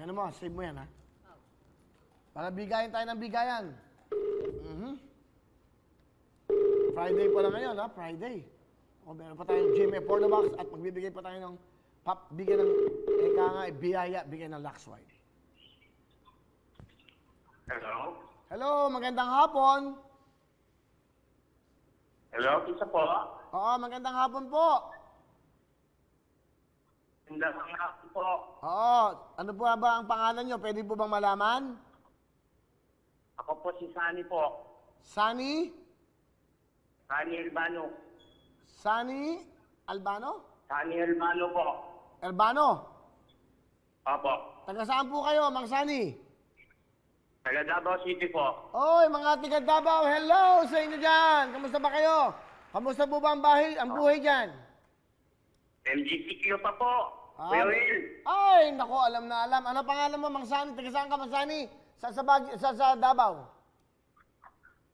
Yan mo, save mo yan, ha? Para bigayan tayo ng bigayan. Friday pa lang ngayon, ha? Friday. O, meron pa tayong GMA for the box at magbibigay pa tayo ng bigyan ng, biyaya, bigyan ng Lux White. Hello? Hello, magandang hapon. Hello, isa po? Oo, magandang hapon po. Hindi ako po. Oo, ano po ba ang pangalan nyo? Pwede po bang malaman? Ako po si Sunny po. Sunny? Sunny Albano. Sunny Albano? Sunny Albano po. Albano? Opo. Taga saan po kayo, Mang Sunny? Taga Davao City po. Oy, mga tiga Davao, hello sa inyo dyan. Kamusta ba kayo? Kamusta po ba ang buhay dyan? MGCQ pa po. Kuya Will. Ay, naku, alam na alam. Ano pangalan mo, Mang Sunny? Taga saan ka, Mang Sunny? Sa Davao.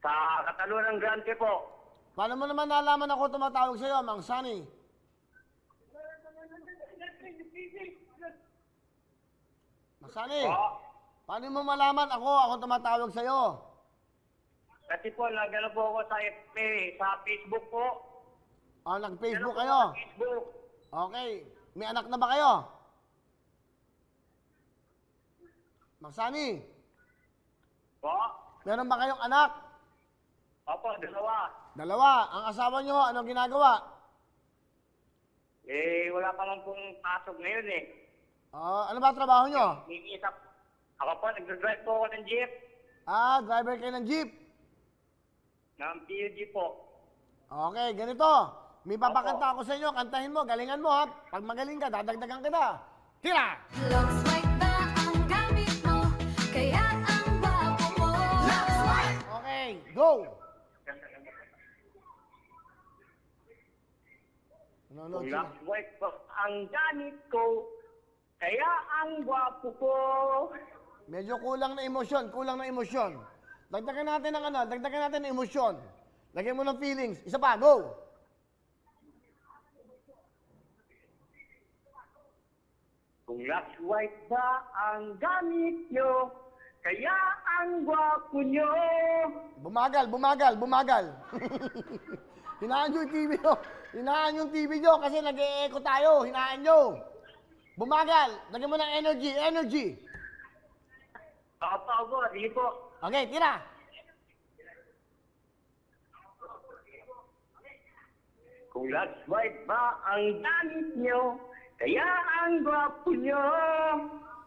Sa Catalunan Grande po. Paano mo naman nalaman ako tumatawag sa'yo, Mang Sunny? Mang Sunny, Po. paano mo malaman ako tumatawag sa'yo? Kasi po, nagano po ako sa FB, sa Facebook po. Nag-Facebook Nagano po kayo? ako sa Facebook. Okay. May anak na ba kayo? Mang Sunny, Po. meron ba kayong anak? Opo, dalawa. Dalawa. Ang asawa nyo, anong ginagawa? Wala pa lang pong pasok ngayon eh. Ano ba trabaho nyo? Nag-iisap. Ako po, nag-drive po ako ng jeep. Driver kayo ng jeep. Ng PUG po. Okay, ganito. May papakanta ako sa inyo. Kantahin mo, galingan mo, ha? Pag magaling ka, dadagdagan kita. Tira! Lux White ba ang gamit mo? Kaya ang bago mo. Lux White! Okay, go! Nanonood Kung sila. Lux White po ang gamit ko, kaya ang gwapo ko. Medyo kulang na emosyon. Dagdagan natin ng emosyon. Lagyan mo ng feelings. Isa pa, go! Kung Lux White ba ang gamit nyo, kaya ang gwapo nyo. Bumagal. Hinaan nyo yung TV nyo. Hinaan yung TV nyo kasi nag-e-echo tayo. Hinaan nyo. Bumagal. Lagyan mo ng energy. Opo, sige po. Okay, tira. Kung Lux White ba ang gamit nyo, kaya ang gwapo nyo.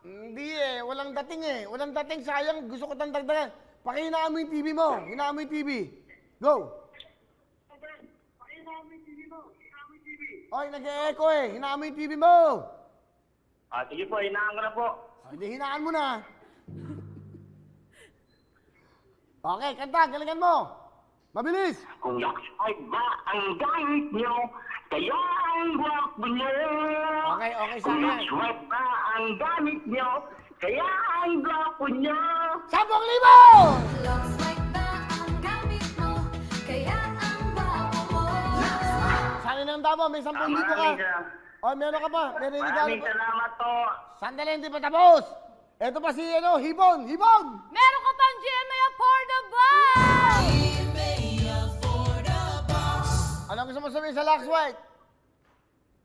Hindi walang dating sayang. Gusto ko tang dagdagan. Pakihinaan mo yung TV mo. Hinaan mo yung TV. Go. Oy, nag-e-echo Hinaan mo yung TV mo. Sige po, hinaan ko na po. Hindi, hinaan mo na. Okay, kanta. Galingan mo. Mabilis. Kung Lux White ba ang gamit nyo, kaya ang gwapo nyo. Okay sa Kung akin. Lux White ba ang gamit nyo, kaya ang gwapo nyo. 10,000! Lux White ba ang gamit mo? Kaya ang bago mo. Lux White! Sana ng damo, may 10,000 ka. O, meron ka pa. Meron regalo Maraming pa. salamat po. Sandali, hindi pa tapos. Ito pa si, Hibon. Meron ka pang GMA for the box! Ano gusto mo sabihin sa Lux White?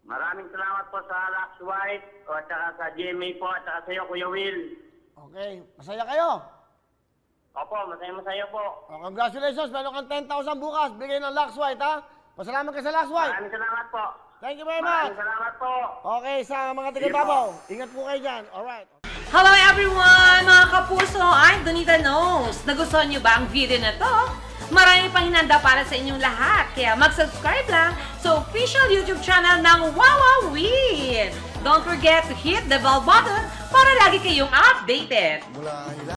Maraming salamat po sa Lux White, o at saka sa GMA po, at saka sa iyo, Kuya Will. Okay, masaya kayo. Opo, masaya po. O, congratulations, meron kang 10,000 bukas. Bigay ng Lux White, ha? Pasalamat ka sa Lux White. Maraming salamat po. Thank you very much. Maraming salamat po. Okay, sa mga taga-Davao, ingat po kayo dyan. Alright. Hello everyone! Mga kapuso, I'm Donita Knows. Nagustuhan niyo ba ang video na to? Marami pang hinanda para sa inyong lahat. Kaya mag-subscribe lang sa official YouTube channel ng Wawa Win. Don't forget to hit the bell button para lagi kayong updated.